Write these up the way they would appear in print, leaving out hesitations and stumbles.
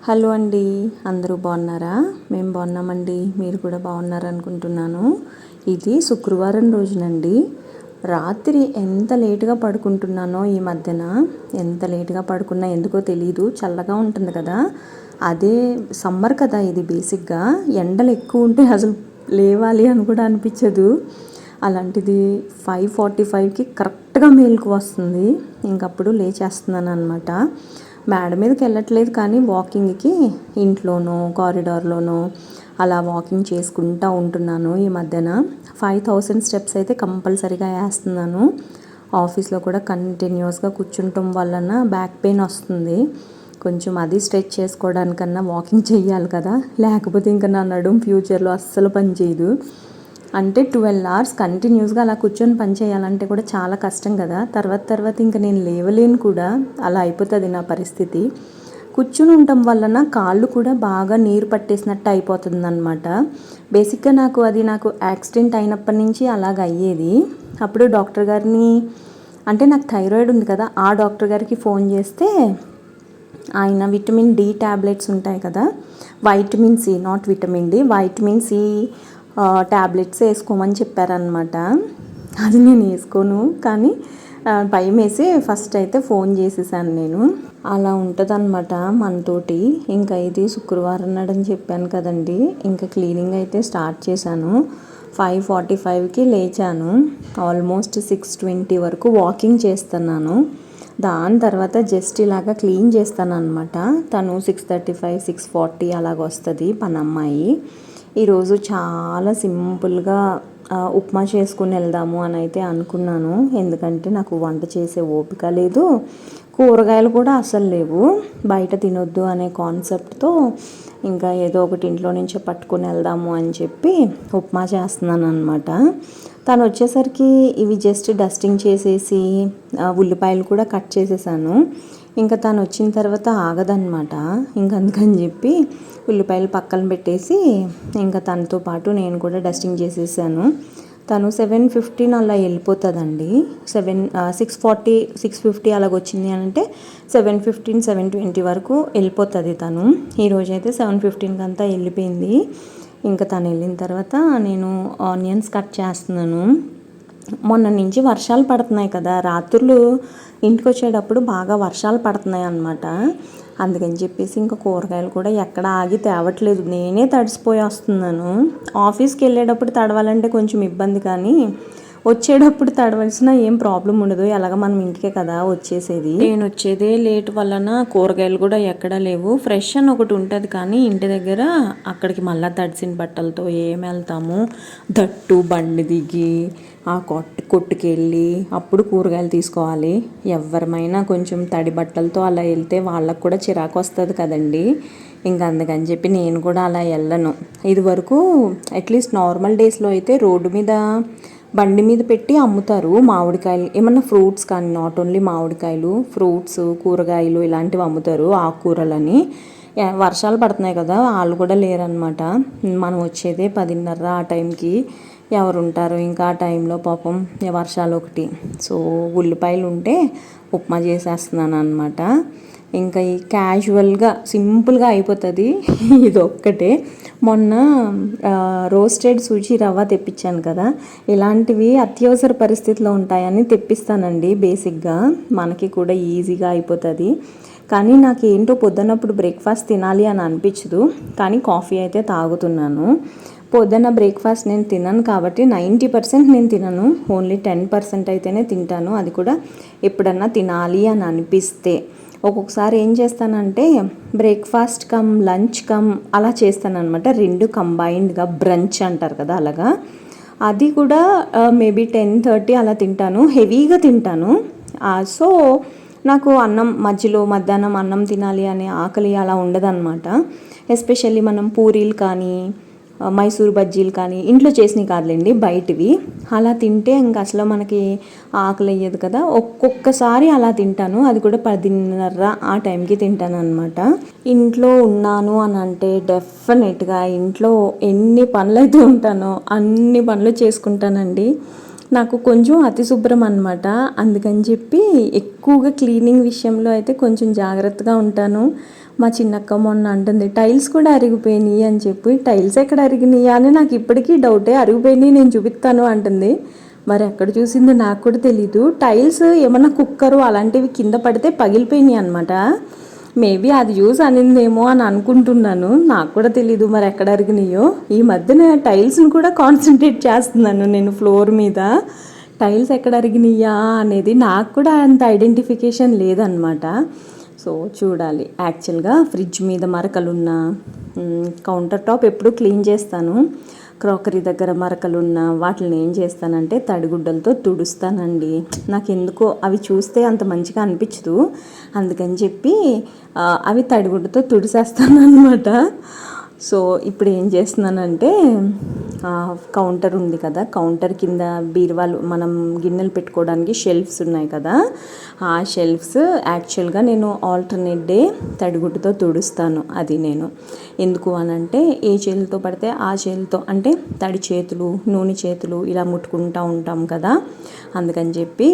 Hello అండి, అందరూ బాగున్నారా? మేము బాగున్నామండి. మీరు కూడా బాగున్నారనుకుంటున్నాను. ఇది శుక్రవారం రోజునండి. రాత్రి ఎంత లేటుగా పడుకుంటున్నానో ఈ మధ్యన. ఎంత లేటుగా పడుకున్నా ఎందుకో తెలీదు. చల్లగా ఉంటుంది కదా, అదే సమ్మర్ కదా ఇది. బేసిక్గా ఎండలు ఎక్కువ ఉంటే అసలు లేవాలి అని కూడా అనిపించదు. అలాంటిది 5:45కి కరెక్ట్గా మేలుకు వస్తుంది. ఇంకప్పుడు లేచేస్తున్నాను అనమాట. మేడ మీదకి వెళ్ళట్లేదు, కానీ వాకింగ్కి ఇంట్లోనో కారిడార్లోనో అలా వాకింగ్ చేసుకుంటూ ఉంటున్నాను. ఈ మధ్యన 5000 స్టెప్స్ అయితే కంపల్సరీగా వేస్తున్నాను. ఆఫీస్లో కూడా కంటిన్యూస్గా కూర్చుంటం వలన బ్యాక్ పెయిన్ వస్తుంది. కొంచెం అది స్ట్రెచ్ చేసుకోవడానికన్నా వాకింగ్ చేయాలి కదా, లేకపోతే ఇంకా నా నడుము ఫ్యూచర్లో అస్సలు పని చేయదు. అంటే 12 hours కంటిన్యూస్గా అలా కూర్చొని పని చేయాలంటే కూడా చాలా కష్టం కదా. తర్వాత ఇంకా నేను లేవలేను కూడా, అలా అయిపోతుంది నా పరిస్థితి. కూర్చుని ఉండటం వలన కాళ్ళు కూడా బాగా నీరు పట్టేసినట్టు అయిపోతుంది అనమాట. బేసిక్గా నాకు యాక్సిడెంట్ అయినప్పటి నుంచి అలాగ అయ్యేది. అప్పుడు డాక్టర్ గారిని, అంటే నాకు థైరాయిడ్ ఉంది కదా, ఆ డాక్టర్ గారికి ఫోన్ చేస్తే ఆయన విటమిన్ డి ట్యాబ్లెట్స్ ఉంటాయి కదా, vitamin C, not vitamin D, vitamin C tablets వేసుకోమని చెప్పారనమాట. అది నేను వేసుకోను, కానీ భయం వేసి ఫస్ట్ అయితే ఫోన్ చేసేసాను నేను. అలా ఉంటుంది అనమాట మనతోటి. ఇంకా ఇది శుక్రవారం నాడని చెప్పాను కదండి, ఇంకా క్లీనింగ్ అయితే స్టార్ట్ చేశాను. 5:45కి లేచాను. ఆల్మోస్ట్ 6:20 వరకు వాకింగ్ చేస్తున్నాను. దాని తర్వాత జస్ట్ ఇలాగా క్లీన్ చేస్తాను అనమాట. తను 6:35, 6:40 అలాగ వస్తుంది పని అమ్మాయి. ఈరోజు చాలా సింపుల్గా ఉప్మా చేసుకుని వెళ్దాము అని అయితే అనుకున్నాను. ఎందుకంటే నాకు వంట చేసే ఓపిక లేదు, కూరగాయలు కూడా అసలు లేవు. బయట తినొద్దు అనే కాన్సెప్ట్తో ఇంకా ఏదో ఒకటి ఇంట్లో నుంచే పట్టుకుని వెళ్దాము అని చెప్పి ఉప్మా చేస్తున్నాను అనమాట. తను వచ్చేసరికి ఇవి జస్ట్ డస్టింగ్ చేసేసి ఉల్లిపాయలు కూడా కట్ చేసేసాను. ఇంకా తను వచ్చిన తర్వాత ఆగదనమాట. ఇంక అందుకని చెప్పి ఉల్లిపాయలు పక్కన పెట్టేసి ఇంకా తనతో పాటు నేను కూడా డస్టింగ్ చేసేసాను. తను 7:15 అలా వెళ్ళిపోతుందండి. 6:40, 6:50 అలాగ వచ్చింది అని అంటే 7:15, 7:20 వరకు వెళ్ళిపోతుంది తను. ఈరోజైతే 7:15కి అంతా వెళ్ళిపోయింది. ఇంకా తను వెళ్ళిన తర్వాత నేను ఆనియన్స్ కట్ చేస్తున్నాను. మొన్న నుంచి వర్షాలు పడుతున్నాయి కదా, రాత్రులు ఇంటికి వచ్చేటప్పుడు బాగా వర్షాలు పడుతున్నాయి అన్నమాట. అందుకని చెప్పేసి ఇంకా కూరగాయలు కూడా ఎక్కడ ఆగి తేవట్లేదు, నేనే తడిసిపోయి వస్తున్నాను. ఆఫీస్కి వెళ్ళేటప్పుడు తడవాలంటే కొంచెం ఇబ్బంది, కానీ వచ్చేటప్పుడు తడవలసిన ఏం ప్రాబ్లం ఉండదు. ఎలాగ మనం ఇంటికే కదా వచ్చేసేది. నేను వచ్చేదే లేట్ వలన కూరగాయలు కూడా ఎక్కడా లేవు. ఫ్రెష్ అని ఒకటి ఉంటుంది, కానీ ఇంటి దగ్గర అక్కడికి మళ్ళీ తడిసిన బట్టలతో ఏం వెళ్తాము. దట్టు బండి దిగి ఆ కొట్టుకెళ్ళి అప్పుడు కూరగాయలు తీసుకోవాలి. ఎవరమైనా కొంచెం తడి బట్టలతో అలా వెళ్తే వాళ్ళకు కూడా చిరాకు వస్తుంది కదండి. ఇంకా అందుకని చెప్పి నేను కూడా అలా వెళ్ళను. ఇది వరకు అట్లీస్ట్ నార్మల్ డేస్లో అయితే రోడ్డు మీద బండి మీద పెట్టి అమ్ముతారు మామిడికాయలు, ఏమన్నా ఫ్రూట్స్ కానీ, నాట్ ఓన్లీ మామిడికాయలు, ఫ్రూట్స్, కూరగాయలు ఇలాంటివి అమ్ముతారు, ఆకుకూరలని. వర్షాలు పడుతున్నాయి కదా, వాళ్ళు కూడా లేరనమాట. మనం వచ్చేదే 10:30 ఆ టైంకి. ఎవరుంటారు ఇంకా ఆ టైంలో, పాపం వర్షాలు ఒకటి. సో ఉల్లిపాయలు ఉంటే ఉప్మా చేసేస్తున్నాను అనమాట. ఇంకా ఈ క్యాజువల్గా సింపుల్గా అయిపోతుంది ఇది ఒక్కటే. మొన్న రోస్టెడ్ సూజీ రవ్వ తెప్పించాను కదా, ఇలాంటివి అత్యవసర పరిస్థితిలో ఉంటాయని తెప్పిస్తానండి. బేసిక్గా మనకి కూడా ఈజీగా అయిపోతుంది. కానీ నాకు ఏంటో పొద్దున్నప్పుడు బ్రేక్ఫాస్ట్ తినాలి అని అనిపించదు, కానీ కాఫీ అయితే తాగుతున్నాను. పొద్దున్న బ్రేక్ఫాస్ట్ నేను తినను కాబట్టి 90% నేను తినను, ఓన్లీ 10% అయితేనే తింటాను. అది కూడా ఎప్పుడన్నా తినాలి అని అనిపిస్తే. ఒక్కొక్కసారి ఏం చేస్తానంటే బ్రేక్ఫాస్ట్ కమ్ లంచ్ కమ్ అలా చేస్తానన్నమాట, రెండు కంబైన్డ్గా, బ్రంచ్ అంటారు కదా అలాగా. అది కూడా మేబీ 10:30 అలా తింటాను, హెవీగా తింటాను. సో నాకు అన్నం మధ్యలో మధ్యాహ్నం అన్నం తినాలి అనే ఆకలి అలా ఉండదన్నమాట. ఎస్పెషల్లీ మనం పూరీలు కానీ మైసూర్ బజ్జీలు కానీ, ఇంట్లో చేసినవి కాదులేండి బయటివి, అలా తింటే ఇంకా అసలు మనకి ఆకలి అయ్యేది కదా. ఒక్కొక్కసారి అలా తింటాను, అది కూడా 10:30 ఆ టైంకి తింటాను అనమాట. ఇంట్లో ఉన్నాను అని అంటే డెఫినెట్గా ఇంట్లో ఎన్ని పనులు అయితే ఉంటానో అన్ని పనులు చేసుకుంటానండి. నాకు కొంచెం అతి శుభ్రం అనమాట, అందుకని చెప్పి ఎక్కువగా క్లీనింగ్ విషయంలో అయితే కొంచెం జాగ్రత్తగా ఉంటాను. మా చిన్నక్క మొన్న అంటుంది టైల్స్ కూడా అరిగిపోయినాయి అని చెప్పి. టైల్స్ ఎక్కడ అరిగినాయి అని నాకు ఇప్పటికీ డౌటే. అరిగిపోయినాయి నేను చూపిస్తాను అంటుంది. మరి ఎక్కడ చూసిందో నాకు కూడా తెలీదు. టైల్స్ ఏమన్నా కుక్కరు అలాంటివి కింద పడితే పగిలిపోయినాయి అనమాట. మేబీ అది చూసి అనిందేమో అని అనుకుంటున్నాను. నాకు కూడా తెలీదు మరి ఎక్కడ అరిగినాయో. ఈ మధ్యన టైల్స్ని కూడా కాన్సన్ట్రేట్ చేస్తున్నాను నేను ఫ్లోర్ మీద. టైల్స్ ఎక్కడ అరిగినాయా అనేది నాకు కూడా అంత ఐడెంటిఫికేషన్ లేదనమాట. సో చూడాలి. యాక్చువల్గా ఫ్రిడ్జ్ మీద మరకలున్న, కౌంటర్ టాప్ ఎప్పుడు క్లీన్ చేస్తాను. క్రాకరీ దగ్గర మరకలున్న వాటిని ఏం చేస్తానంటే తడిగుడ్డలతో తుడుస్తానండి. నాకు ఎందుకో అవి చూస్తే అంత మంచిగా అనిపించదు. అందుకని చెప్పి అవి తడిగుడ్డతో తుడిసేస్తాను అనమాట. సో ఇప్పుడు ఏం చేస్తున్నానంటే కౌంటర్ ఉంది కదా, కౌంటర్ కింద బీరువాలు మనం గిన్నెలు పెట్టుకోవడానికి షెల్ఫ్స్ ఉన్నాయి కదా, ఆ షెల్ఫ్స్ యాక్చువల్గా నేను ఆల్టర్నేట్ డే తడిగుడ్డుతో తుడుస్తాను. అది నేను ఎందుకు అనంటే ఏ చేతులతో పడితే ఆ చేతులతో, అంటే తడి చేతులు నూనె చేతులు ఇలా ముట్టుకుంటూ ఉంటాం కదా, అందుకని చెప్పి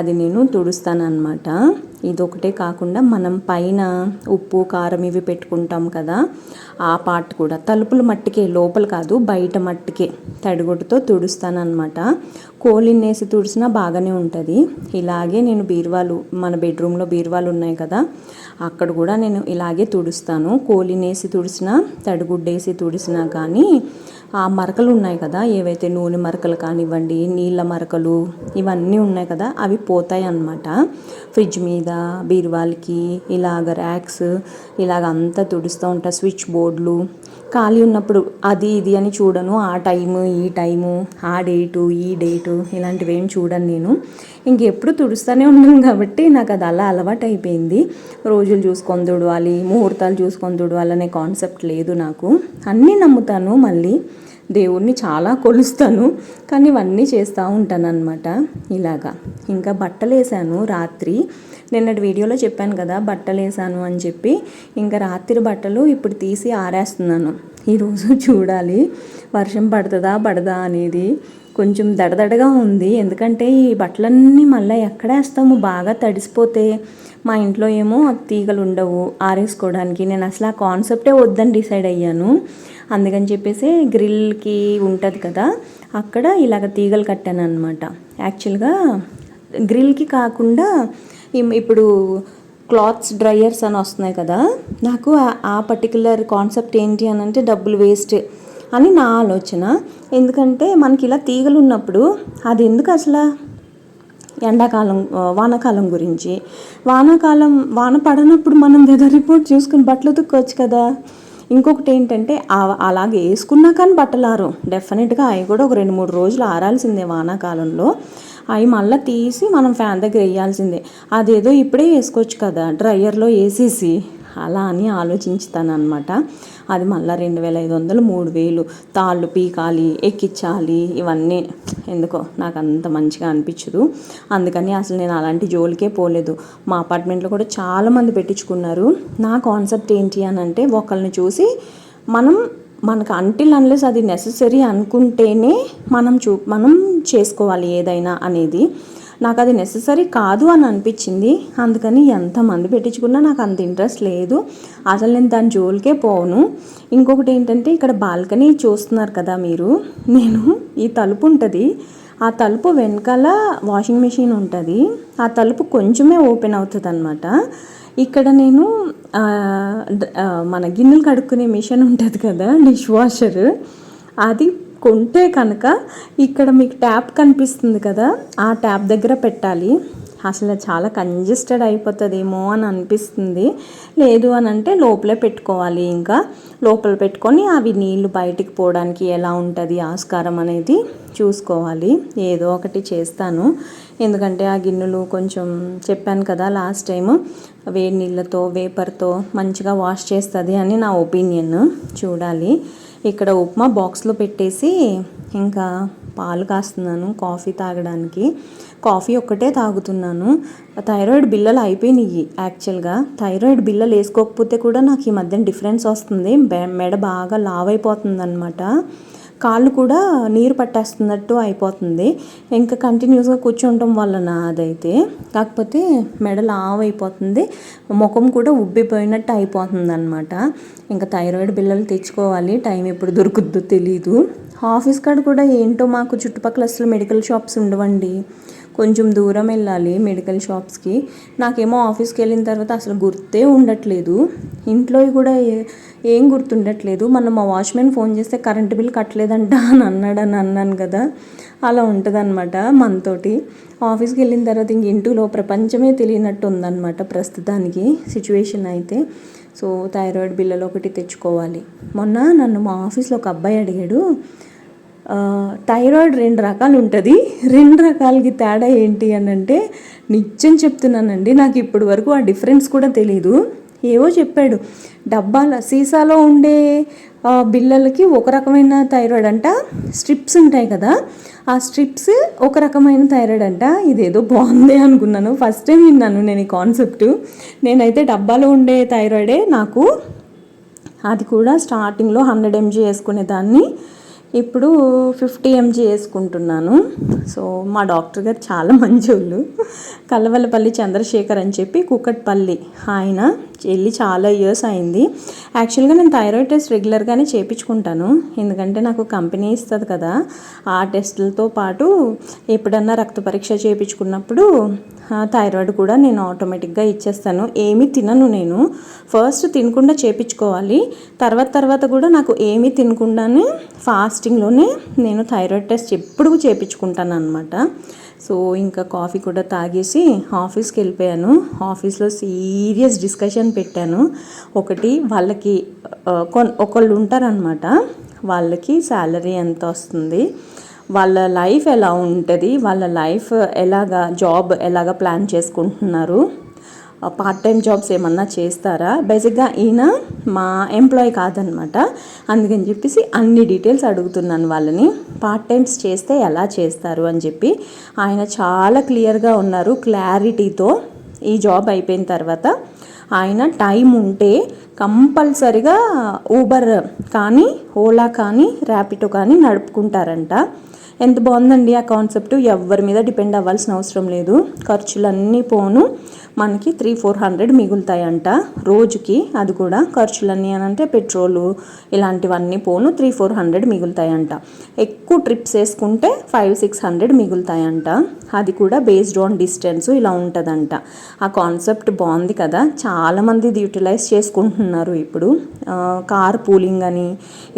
అది నేను తుడుస్తాను అనమాట. ఇదొకటే కాకుండా మనం పైన ఉప్పు కారం ఇవి పెట్టుకుంటాం కదా, ఆ పార్ట్ కూడా తలుపుల మట్టికే, లోపల కాదు బయట మట్టికే తడిగుడ్డతో తుడుస్తాను అనమాట. కోలిన్నేసి తుడిసినా బాగానే ఉంటుంది. ఇలాగే నేను బీరువాలు, మన బెడ్రూమ్లో బీరువాలు ఉన్నాయి కదా, అక్కడ కూడా నేను ఇలాగే తుడుస్తాను. కోలినేసి తుడిసినా తడిగుడ్డేసి తుడిసినా కానీ ఆ మరకలు ఉన్నాయి కదా, ఏవైతే నూనె మరకలు కానివ్వండి, నీళ్ళ మరకలు ఇవన్నీ ఉన్నాయి కదా, అవి పోతాయి అన్నమాట. ఫ్రిడ్జ్ మీద, బీరువాలకి, ఇలాగ ర్యాక్స్ ఇలాగ అంతా తుడుస్తూ ఉంటా. స్విచ్ బోర్డులు ఖాళీ ఉన్నప్పుడు అది ఇది అని చూడను. ఆ టైము ఈ టైము, ఆ డేటు ఈ డేటు ఇలాంటివి ఏం చూడను నేను. ఇంకెప్పుడు తుడుస్తూనే ఉన్నాను కాబట్టి నాకు అది అలా అలవాటు అయిపోయింది. రోజులు చూసుకొని తుడవాలి, ముహూర్తాలు చూసుకొని తుడవాలి అనే కాన్సెప్ట్ లేదు నాకు. అన్నీ నమ్ముతాను, మళ్ళీ దేవుణ్ణి చాలా కొలుస్తాను, కానీ ఇవన్నీ చేస్తూ ఉంటాను అనమాట. ఇలాగా ఇంకా బట్టలు వేసాను రాత్రి. నిన్నటి వీడియోలో చెప్పాను కదా బట్టలు వేసాను అని చెప్పి. ఇంకా రాత్రి బట్టలు ఇప్పుడు తీసి ఆరేస్తున్నాను. ఈరోజు చూడాలి వర్షం పడుతుందా పడదా అనేది. కొంచెం దడదడగా ఉంది, ఎందుకంటే ఈ బట్టలన్నీ మళ్ళీ ఎక్కడ వేస్తాము, బాగా తడిసిపోతే. మా ఇంట్లో ఏమో తీగలు ఉండవు ఆరేసుకోవడానికి. నేను అసలు ఆ కాన్సెప్టే వద్దని డిసైడ్ అయ్యాను. అందుకని చెప్పేసి గ్రిల్కి ఉంటుంది కదా, అక్కడ ఇలాగ తీగలు కట్టాను అనమాట. యాక్చువల్గా గ్రిల్కి కాకుండా ఇప్పుడు క్లాత్స్ డ్రయర్స్ అని వస్తున్నాయి కదా, నాకు ఆ పర్టికులర్ కాన్సెప్ట్ ఏంటి అని అంటే డబ్బులు వేస్ట్ అని నా ఆలోచన. ఎందుకంటే మనకి ఇలా తీగలు ఉన్నప్పుడు అది ఎందుకు అసలు, ఎండాకాలం వానాకాలం గురించి, వాన పడనప్పుడు మనం వెదర్ రిపోర్ట్ చూసుకుని బట్టలు ఉతుక్కోవచ్చు కదా. ఇంకొకటి ఏంటంటే అలాగే వేసుకున్నా కానీ బట్టలు ఆరు, డెఫినెట్గా అవి కూడా ఒక 2-3 రోజులు ఆరాల్సిందే వానాకాలంలో. అవి మళ్ళీ తీసి మనం ఫ్యాన్ దగ్గర వేయాల్సిందే. అదేదో ఇప్పుడే వేసుకోవచ్చు కదా డ్రయర్లో వేసేసి, అలా అని ఆలోచించుతాను అనమాట. అది మళ్ళీ 2500 3000 తాళ్ళు పీకాలి, ఎక్కించాలి, ఇవన్నీ ఎందుకో నాకు అంత మంచిగా అనిపించదు. అందుకని అసలు నేను అలాంటి జోలికే పోలేదు. మా అపార్ట్మెంట్లో కూడా చాలామంది పెట్టించుకున్నారు. నా కాన్సెప్ట్ ఏంటి అని అంటే ఒకళ్ళని చూసి మనకు అంటిల్ అన్లెస్ అది నెససరీ అనుకుంటేనే మనం చేసుకోవాలి ఏదైనా అనేది. నాకు అది నెససరీ కాదు అని అనిపించింది. అందుకని ఎంతమంది పెట్టించుకున్నా నాకు అంత ఇంట్రెస్ట్ లేదు. అసలు నేను దాని జోలికే పోను. ఇంకొకటి ఏంటంటే ఇక్కడ బాల్కనీ చూస్తున్నారు కదా మీరు, నేను ఈ తలుపు ఉంటుంది, ఆ తలుపు వెనకాల వాషింగ్ మెషిన్ ఉంటుంది. ఆ తలుపు కొంచెమే ఓపెన్ అవుతుంది అనమాట. ఇక్కడ నేను మన గిన్నెలు కడుక్కునే మిషన్ ఉంటుంది కదా, డిష్ వాషర్, అది కొంటే కనుక ఇక్కడ మీకు ట్యాప్ కనిపిస్తుంది కదా, ఆ ట్యాప్ దగ్గర పెట్టాలి. అసలు చాలా కంజెస్టెడ్ అయిపోతుందేమో అని అనిపిస్తుంది. లేదు అని అంటే లోపలే పెట్టుకోవాలి. ఇంకా లోపల పెట్టుకొని అవి నీళ్లు బయటికి పోవడానికి ఎలా ఉంటుంది ఆస్కారం అనేది చూసుకోవాలి. ఏదో ఒకటి చేస్తాను. ఎందుకంటే ఆ గిన్నెలు కొంచెం చెప్పాను కదా లాస్ట్ టైం, వేడి నీళ్ళతో వేపర్తో మంచిగా వాష్ చేస్తుంది అని నా ఒపీనియన్. చూడాలి. ఇక్కడ ఉప్మా బాక్స్లో పెట్టేసి ఇంకా పాలు కాస్తున్నాను కాఫీ తాగడానికి. కాఫీ ఒక్కటే తాగుతున్నాను. థైరాయిడ్ బిళ్ళలు అయిపోయినాయి. యాక్చువల్గా థైరాయిడ్ బిళ్ళలు వేసుకోకపోతే కూడా నాకు ఈ మధ్యన డిఫరెన్స్ వస్తుంది. మెడ బాగా లావ్ అయిపోతుంది అనమాట. కాళ్ళు కూడా నీరు పట్టేస్తున్నట్టు అయిపోతుంది. ఇంకా కంటిన్యూస్గా కూర్చుంటాం వలన అదైతే. కాకపోతే మెడ లావు అయిపోతుంది, ముఖం కూడా ఉబ్బిపోయినట్టు అయిపోతుంది అనమాట. ఇంకా థైరాయిడ్ బిళ్ళలు తెచ్చుకోవాలి, టైం ఎప్పుడు దొరుకుద్దో తెలీదు. ఆఫీస్ కాడ కూడా ఏంటో మాకు చుట్టుపక్కల అసలు మెడికల్ షాప్స్ ఉండవండి, కొంచెం దూరం వెళ్ళాలి మెడికల్ షాప్స్కి. నాకేమో ఆఫీస్కి వెళ్ళిన తర్వాత అసలు గుర్తే ఉండట్లేదు, ఇంట్లో కూడా ఏం గుర్తుండట్లేదు. మొన్న మా వాచ్మెన్ ఫోన్ చేస్తే కరెంటు బిల్ కట్టలేదంట అని అన్నాను కదా, అలా ఉంటుంది అనమాట మనతోటి. ఆఫీస్కి వెళ్ళిన తర్వాత ఇంక ఇంటిలో ప్రపంచమే తెలియనట్టు ఉందన్నమాట ప్రస్తుతానికి సిచ్యువేషన్ అయితే. సో థైరాయిడ్ బిళ్ళలు ఒకటి తెచ్చుకోవాలి. మొన్న నన్ను మా ఆఫీస్లో ఒక అబ్బాయి అడిగాడు, థైరాయిడ్ 2 రకాలు ఉంటుంది, 2 రకాలకి తేడా ఏంటి అని అంటే, నిజం చెప్తున్నానండి, నాకు ఇప్పటి వరకు ఆ డిఫరెన్స్ కూడా తెలీదు. ఏవో చెప్పాడు, డబ్బాల సీసాలో ఉండే బిళ్ళలకి ఒక రకమైన థైరాయిడ్ అంట, స్ట్రిప్స్ ఉంటాయి కదా ఆ స్ట్రిప్స్ ఒక రకమైన థైరాయిడ్ అంట. ఇదేదో బాగుంది అనుకున్నాను, ఫస్ట్ టైం విన్నాను నేను ఈ కాన్సెప్ట్. నేనైతే డబ్బాలో ఉండే థైరాయిడే నాకు, అది కూడా స్టార్టింగ్లో 100 mg వేసుకునేదాన్ని, ఇప్పుడు 50 mg వేసుకుంటున్నాను. సో మా డాక్టర్ గారు చాలా మంచోళ్ళు, కల్లవల్లపల్లి చంద్రశేఖర్ అని చెప్పి కూకట్పల్లి, ఆయన వెళ్ళి చాలా ఇయర్స్ అయింది. యాక్చువల్గా నేను థైరాయిడ్ టెస్ట్ రెగ్యులర్గానే చేయించుకుంటాను, ఎందుకంటే నాకు కంపెనీ ఇస్తుంది కదా, ఆ టెస్టులతో పాటు ఎప్పుడన్నా రక్త పరీక్ష చేయించుకున్నప్పుడు థైరాయిడ్ కూడా నేను ఆటోమేటిక్గా ఇచ్చేస్తాను. ఏమీ తినను నేను, ఫస్ట్ తినకుండా చేయించుకోవాలి, తర్వాత కూడా నాకు ఏమీ తినకుండానే ఫాస్టింగ్లోనే నేను థైరాయిడ్ టెస్ట్ ఎప్పుడు చేయించుకుంటాను అనమాట. సో ఇంకా కాఫీ కూడా తాగేసి ఆఫీస్కి వెళ్ళిపోయాను. ఆఫీస్లో సీరియస్ డిస్కషన్ పెట్టాను. ఒకటి, వాళ్ళకి ఒకళ్ళు ఉంటారనమాట, వాళ్ళకి శాలరీ ఎంత వస్తుంది, వాళ్ళ లైఫ్ ఎలా ఉంటుంది, వాళ్ళ లైఫ్ జాబ్ ఎలాగా ప్లాన్ చేసుకుంటున్నారు, పార్ట్ టైం జాబ్స్ ఏమన్నా చేస్తారా. బేసిక్గా ఈయన మా ఎంప్లాయీ కాదనమాట, అందుకని చెప్పేసి అన్ని డీటెయిల్స్ అడుగుతున్నాను వాళ్ళని. పార్ట్ టైమ్స్ చేస్తే ఎలా చేస్తారు అని చెప్పి ఆయన చాలా క్లియర్గా ఉన్నారు, క్లారిటీతో. ఈ జాబ్ అయిపోయిన తర్వాత ఆయన టైం ఉంటే కంపల్సరిగా ఊబర్ కానీ, ఓలా కానీ, ర్యాపిడో కానీ నడుపుకుంటారంట. ఎంత బాగుందండి ఆ కాన్సెప్ట్, ఎవరి మీద డిపెండ్ అవ్వాల్సిన అవసరం లేదు, ఖర్చులన్నీ పోను మనకి 300-400 మిగులుతాయంట రోజుకి. అది కూడా ఖర్చులన్నీ అని అంటే పెట్రోలు ఇలాంటివన్నీ పోను 300-400 మిగులుతాయంట. ఎక్కువ ట్రిప్స్ వేసుకుంటే 500-600 మిగులుతాయంట. అది కూడా బేస్డ్ ఆన్ డిస్టెన్స్ ఇలా ఉంటుందంట. ఆ కాన్సెప్ట్ బాగుంది కదా, చాలామంది ఇది యూటిలైజ్ చేసుకుంటున్నారు ఇప్పుడు. కార్ పూలింగ్ అని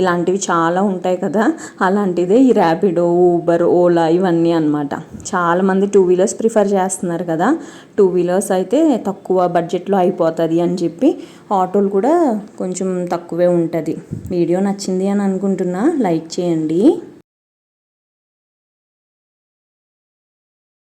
ఇలాంటివి చాలా ఉంటాయి కదా, అలాంటిదే ఈ ర్యాపిడో, ఊబర్, ఓలా ఇవన్నీ అనమాట. చాలామంది 2 వీలర్స్ ప్రిఫర్ చేస్తున్నారు కదా, 2 వీలర్స్ అయితే తక్కువ బడ్జెట్లో అయిపోతుంది అని చెప్పి ఆటోలు కూడా కొంచెం తక్కువే ఉంటుంది. వీడియో నచ్చింది అని అనుకుంటున్నా, లైక్ చేయండి.